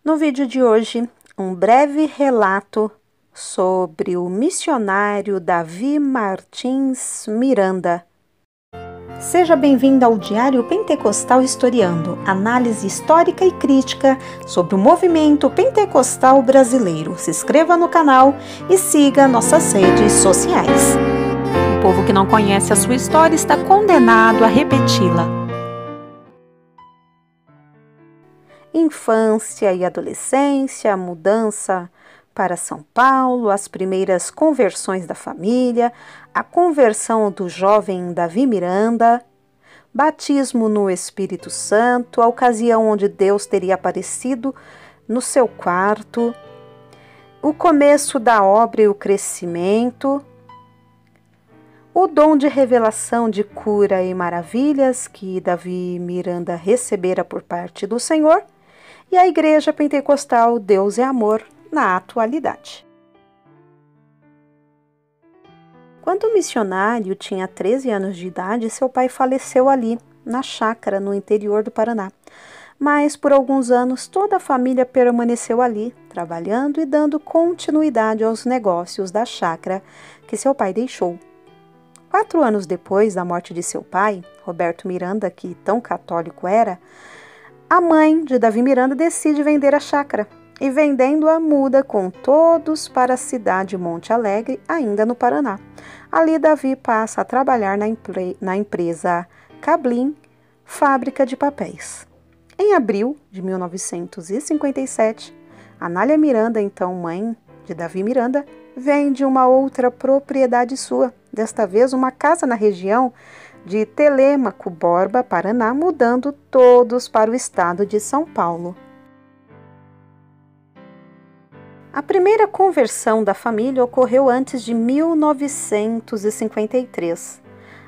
No vídeo de hoje, um breve relato sobre o missionário Davi Martins Miranda. Seja bem-vindo ao Diário Pentecostal Historiando, análise histórica e crítica sobre o movimento pentecostal brasileiro. Se inscreva no canal e siga nossas redes sociais. O povo que não conhece a sua história está condenado a repeti-la. Infância e adolescência, a mudança para São Paulo, as primeiras conversões da família, a conversão do jovem Davi Miranda, batismo no Espírito Santo, a ocasião onde Deus teria aparecido no seu quarto, o começo da obra e o crescimento, o dom de revelação de cura e maravilhas que Davi Miranda recebera por parte do Senhor, e a Igreja Pentecostal Deus é Amor na atualidade. Quando o missionário tinha 13 anos de idade, seu pai faleceu ali, na chácara, no interior do Paraná. Mas por alguns anos toda a família permaneceu ali, trabalhando e dando continuidade aos negócios da chácara que seu pai deixou. 4 anos depois da morte de seu pai, Roberto Miranda, que tão católico era, a mãe de Davi Miranda decide vender a chácara e, vendendo-a, muda com todos para a cidade de Monte Alegre, ainda no Paraná. Ali, Davi passa a trabalhar na empresa Cablin, fábrica de papéis. Em abril de 1957, Anália Miranda, então mãe de Davi Miranda, vende uma outra propriedade sua, desta vez uma casa na região de Telêmaco, Borba, Paraná, mudando todos para o estado de São Paulo. A primeira conversão da família ocorreu antes de 1953.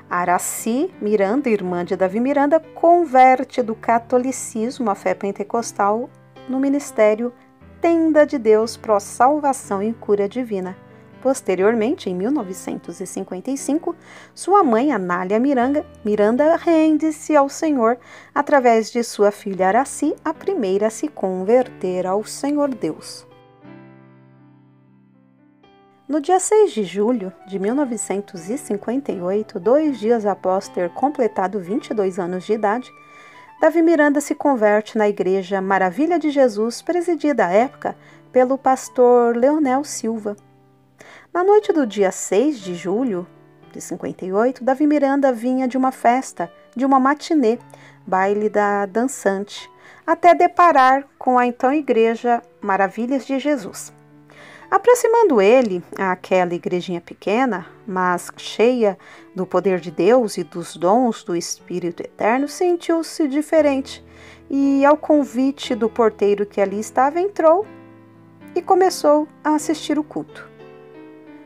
Araci Miranda, irmã de Davi Miranda, converte do catolicismo à fé pentecostal no ministério Tenda de Deus Pró Salvação e Cura Divina. Posteriormente, em 1955, sua mãe, Anália Miranda, rende-se ao Senhor através de sua filha Araci, a primeira a se converter ao Senhor Deus. No dia 6 de julho de 1958, 2 dias após ter completado 22 anos de idade, Davi Miranda se converte na Igreja Maravilha de Jesus, presidida à época pelo pastor Leonel Silva. Na noite do dia 6 de julho de 58, Davi Miranda vinha de uma festa, de uma matinê, baile da dançante, até deparar com a então Igreja Maravilhas de Jesus. Aproximando ele àquela igrejinha pequena, mas cheia do poder de Deus e dos dons do Espírito Eterno, sentiu-se diferente e, ao convite do porteiro que ali estava, entrou e começou a assistir o culto.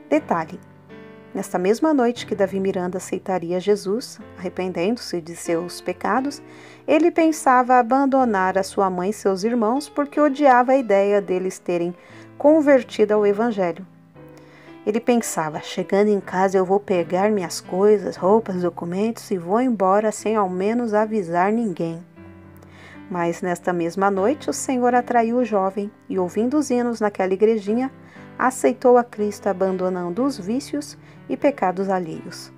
Detalhe: nesta mesma noite que Davi Miranda aceitaria Jesus, arrependendo-se de seus pecados, ele pensava abandonar a sua mãe e seus irmãos porque odiava a ideia deles terem convertido ao Evangelho. Ele pensava: chegando em casa eu vou pegar minhas coisas, roupas, documentos e vou embora sem ao menos avisar ninguém. Mas nesta mesma noite o Senhor atraiu o jovem e, ouvindo os hinos naquela igrejinha, aceitou a Cristo, abandonando os vícios e pecados alheios.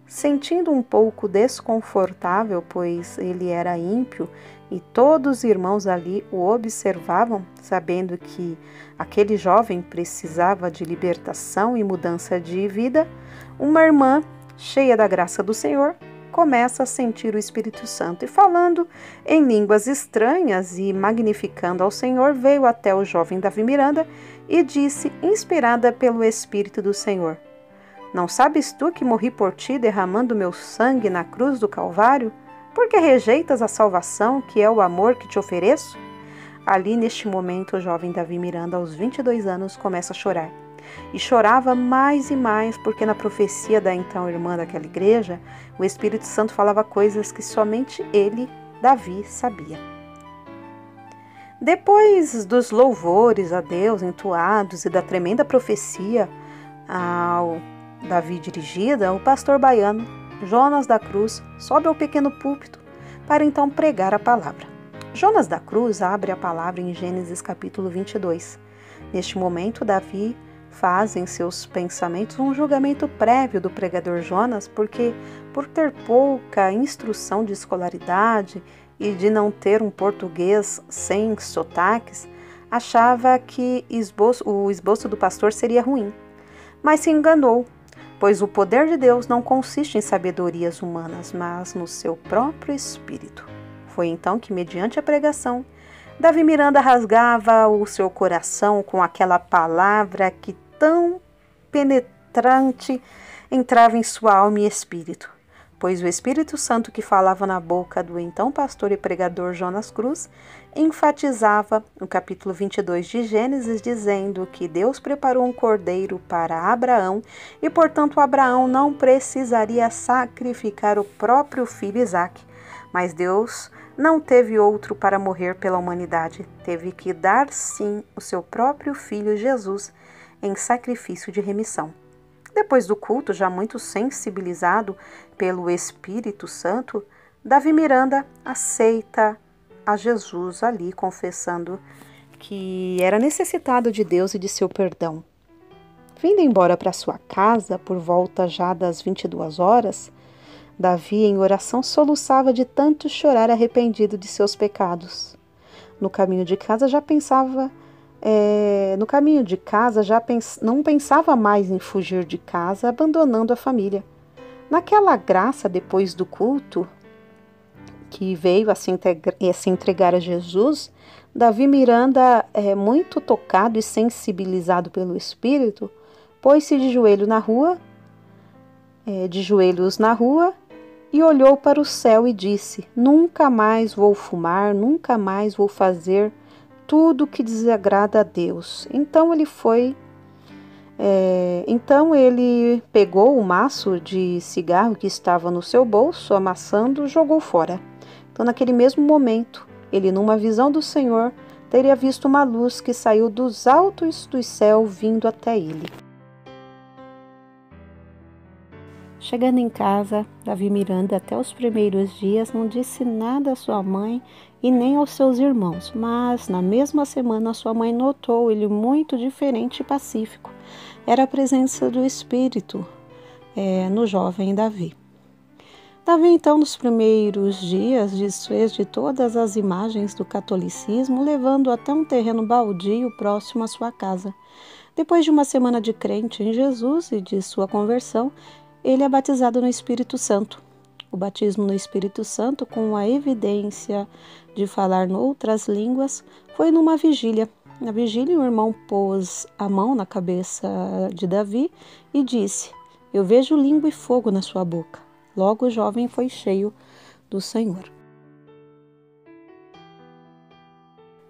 Sentindo um pouco desconfortável, pois ele era ímpio e todos os irmãos ali o observavam, sabendo que aquele jovem precisava de libertação e mudança de vida, uma irmã, cheia da graça do Senhor, começa a sentir o Espírito Santo e, falando em línguas estranhas e magnificando ao Senhor, veio até o jovem Davi Miranda e disse, inspirada pelo Espírito do Senhor: não sabes tu que morri por ti derramando meu sangue na cruz do Calvário? Por que rejeitas a salvação, que é o amor que te ofereço? Ali, neste momento, o jovem Davi Miranda, aos 22 anos, começa a chorar. E chorava mais e mais, porque na profecia da então irmã daquela igreja, o Espírito Santo falava coisas que somente ele, Davi, sabia. Depois dos louvores a Deus entoados e da tremenda profecia ao Davi dirigida, o pastor baiano Jonas da Cruz sobe ao pequeno púlpito para então pregar a palavra. Jonas da Cruz abre a palavra em Gênesis capítulo 22. Neste momento, Davi faz em seus pensamentos um julgamento prévio do pregador Jonas, porque, por ter pouca instrução de escolaridade e de não ter um português sem sotaques, achava que o esboço do pastor seria ruim. Mas se enganou, pois o poder de Deus não consiste em sabedorias humanas, mas no seu próprio espírito. Foi então que, mediante a pregação, Davi Miranda rasgava o seu coração com aquela palavra que tão penetrante entrava em sua alma e espírito, pois o Espírito Santo que falava na boca do então pastor e pregador Jonas Cruz enfatizava no capítulo 22 de Gênesis, dizendo que Deus preparou um cordeiro para Abraão e, portanto, Abraão não precisaria sacrificar o próprio filho Isaque, mas Deus não teve outro para morrer pela humanidade, teve que dar sim o seu próprio filho Jesus em sacrifício de remissão. Depois do culto, já muito sensibilizado pelo Espírito Santo, Davi Miranda aceita a Jesus ali, confessando que era necessitado de Deus e de seu perdão. Vindo embora para sua casa, por volta já das 22 horas, Davi, em oração, soluçava de tanto chorar arrependido de seus pecados. No caminho de casa não pensava mais em fugir de casa, abandonando a família. Naquela graça, depois do culto, que veio a se entregar a Jesus, Davi Miranda, muito tocado e sensibilizado pelo Espírito, pôs-se de joelhos na rua e olhou para o céu e disse: nunca mais vou fumar, nunca mais vou fazer tudo que desagrada a Deus. Então ele pegou o maço de cigarro que estava no seu bolso, amassando, jogou fora. Então, naquele mesmo momento, ele, numa visão do Senhor, teria visto uma luz que saiu dos altos do céu vindo até ele. Chegando em casa, Davi Miranda, até os primeiros dias, não disse nada à sua mãe e nem aos seus irmãos, mas na mesma semana sua mãe notou ele muito diferente e pacífico. Era a presença do Espírito no jovem Davi. Davi, então, nos primeiros dias, desfez de todas as imagens do catolicismo, levando até um terreno baldio próximo à sua casa. Depois de uma semana de crente em Jesus e de sua conversão, ele é batizado no Espírito Santo. O batismo no Espírito Santo, com a evidência de falar noutras línguas, foi numa vigília. Na vigília, o irmão pôs a mão na cabeça de Davi e disse: eu vejo língua e fogo na sua boca. Logo o jovem foi cheio do Senhor.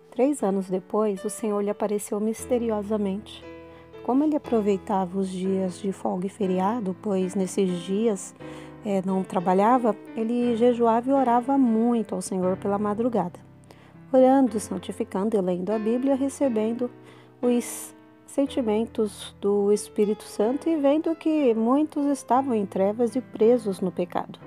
3 anos depois, o Senhor lhe apareceu misteriosamente. Como ele aproveitava os dias de folga e feriado, pois nesses dias não trabalhava, ele jejuava e orava muito ao Senhor pela madrugada, orando, santificando e lendo a Bíblia, recebendo os sentimentos do Espírito Santo e vendo que muitos estavam em trevas e presos no pecado.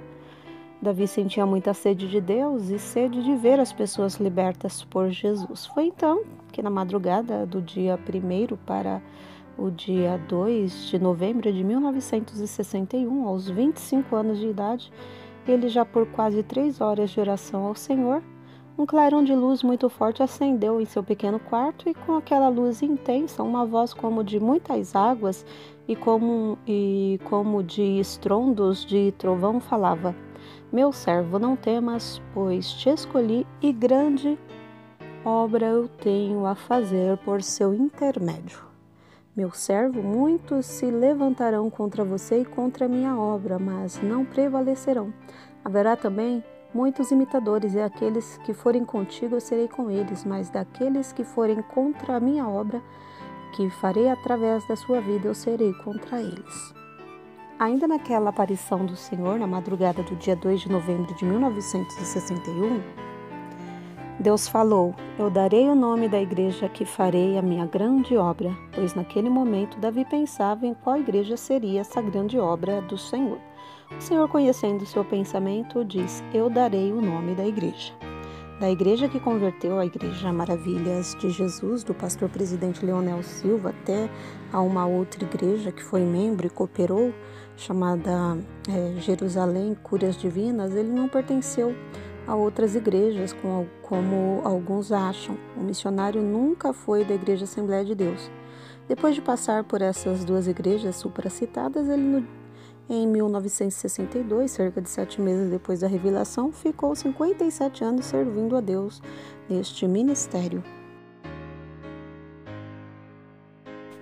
Davi sentia muita sede de Deus e sede de ver as pessoas libertas por Jesus. Foi então que, na madrugada do dia 1º para o dia 2 de novembro de 1961, aos 25 anos de idade, ele já por quase 3 horas de oração ao Senhor, um clarão de luz muito forte acendeu em seu pequeno quarto e com aquela luz intensa, uma voz como de muitas águas e como de estrondos de trovão falava: meu servo, não temas, pois te escolhi e grande obra eu tenho a fazer por seu intermédio. Meu servo, muitos se levantarão contra você e contra a minha obra, mas não prevalecerão. Haverá também muitos imitadores, e aqueles que forem contigo eu serei com eles, mas daqueles que forem contra a minha obra, que farei através da sua vida, eu serei contra eles. Ainda naquela aparição do Senhor, na madrugada do dia 2 de novembro de 1961, Deus falou: eu darei o nome da igreja que farei a minha grande obra, pois naquele momento Davi pensava em qual igreja seria essa grande obra do Senhor. O Senhor, conhecendo seu pensamento, diz: eu darei o nome da igreja. Da igreja que converteu a Igreja Maravilhas de Jesus, do pastor presidente Leonel Silva, até a uma outra igreja que foi membro e cooperou, chamada Jerusalém Curas Divinas, ele não pertenceu a outras igrejas, como alguns acham. O missionário nunca foi da Igreja Assembleia de Deus. Depois de passar por essas duas igrejas supracitadas, ele em 1962, cerca de 7 meses depois da revelação, ficou 57 anos servindo a Deus neste ministério.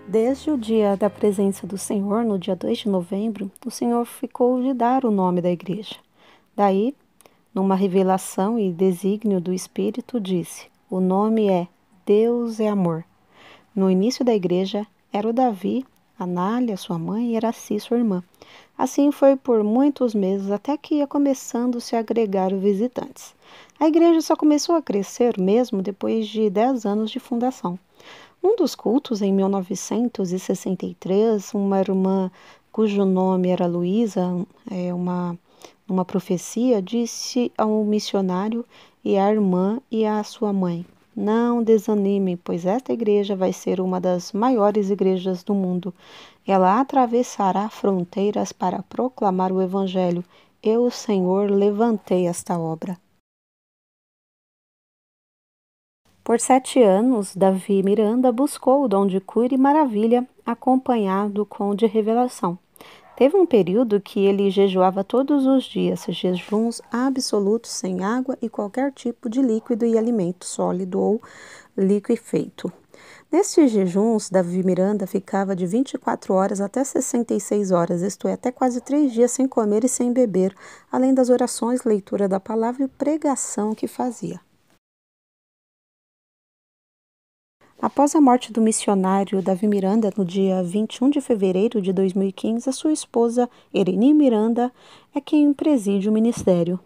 Desde o dia da presença do Senhor, no dia 2 de novembro, o Senhor ficou de dar o nome da igreja. Daí, numa revelação e desígnio do Espírito, disse: o nome é Deus é Amor. No início da igreja, era o Davi, Anália, sua mãe, e Iraci, sua irmã. Assim foi por muitos meses, até que ia começando a se agregar os visitantes. A igreja só começou a crescer mesmo depois de 10 anos de fundação. Um dos cultos, em 1963, uma irmã cujo nome era Luísa, uma profecia, disse ao missionário e à irmã e à sua mãe: não desanime, pois esta igreja vai ser uma das maiores igrejas do mundo. Ela atravessará fronteiras para proclamar o Evangelho. Eu, Senhor, levantei esta obra. Por 7 anos, Davi Miranda buscou o dom de cura e maravilha, acompanhado com o de revelação. Teve um período que ele jejuava todos os dias, jejuns absolutos sem água e qualquer tipo de líquido e alimento sólido ou liquefeito. Nestes jejuns, Davi Miranda ficava de 24 horas até 66 horas, isto é, até quase 3 dias sem comer e sem beber, além das orações, leitura da palavra e pregação que fazia. Após a morte do missionário Davi Miranda, no dia 21 de fevereiro de 2015, a sua esposa, Ereni Miranda, é quem preside o ministério.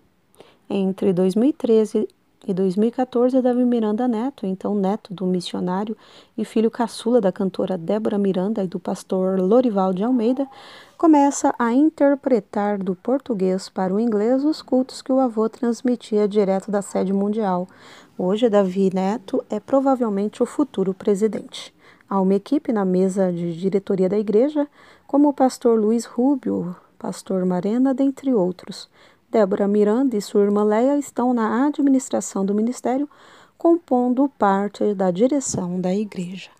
Entre 2013 e 2014, Davi Miranda Neto, então neto do missionário e filho caçula da cantora Débora Miranda e do pastor Lorival de Almeida, começa a interpretar do português para o inglês os cultos que o avô transmitia direto da sede mundial. Hoje, Davi Neto é provavelmente o futuro presidente. Há uma equipe na mesa de diretoria da igreja, como o pastor Luiz Rubio, pastor Marena, dentre outros. Débora Miranda e sua irmã Leia estão na administração do ministério, compondo parte da direção da igreja.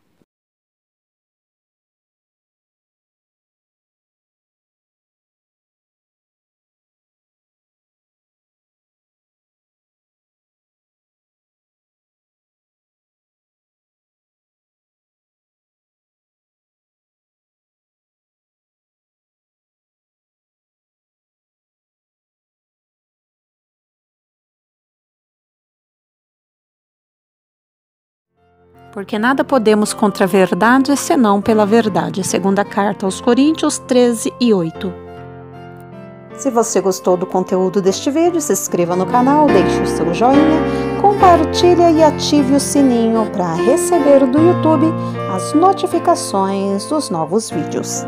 Porque nada podemos contra a verdade, senão pela verdade. Segunda carta aos Coríntios 13:8. Se você gostou do conteúdo deste vídeo, se inscreva no canal, deixe o seu joinha, compartilhe e ative o sininho para receber do YouTube as notificações dos novos vídeos.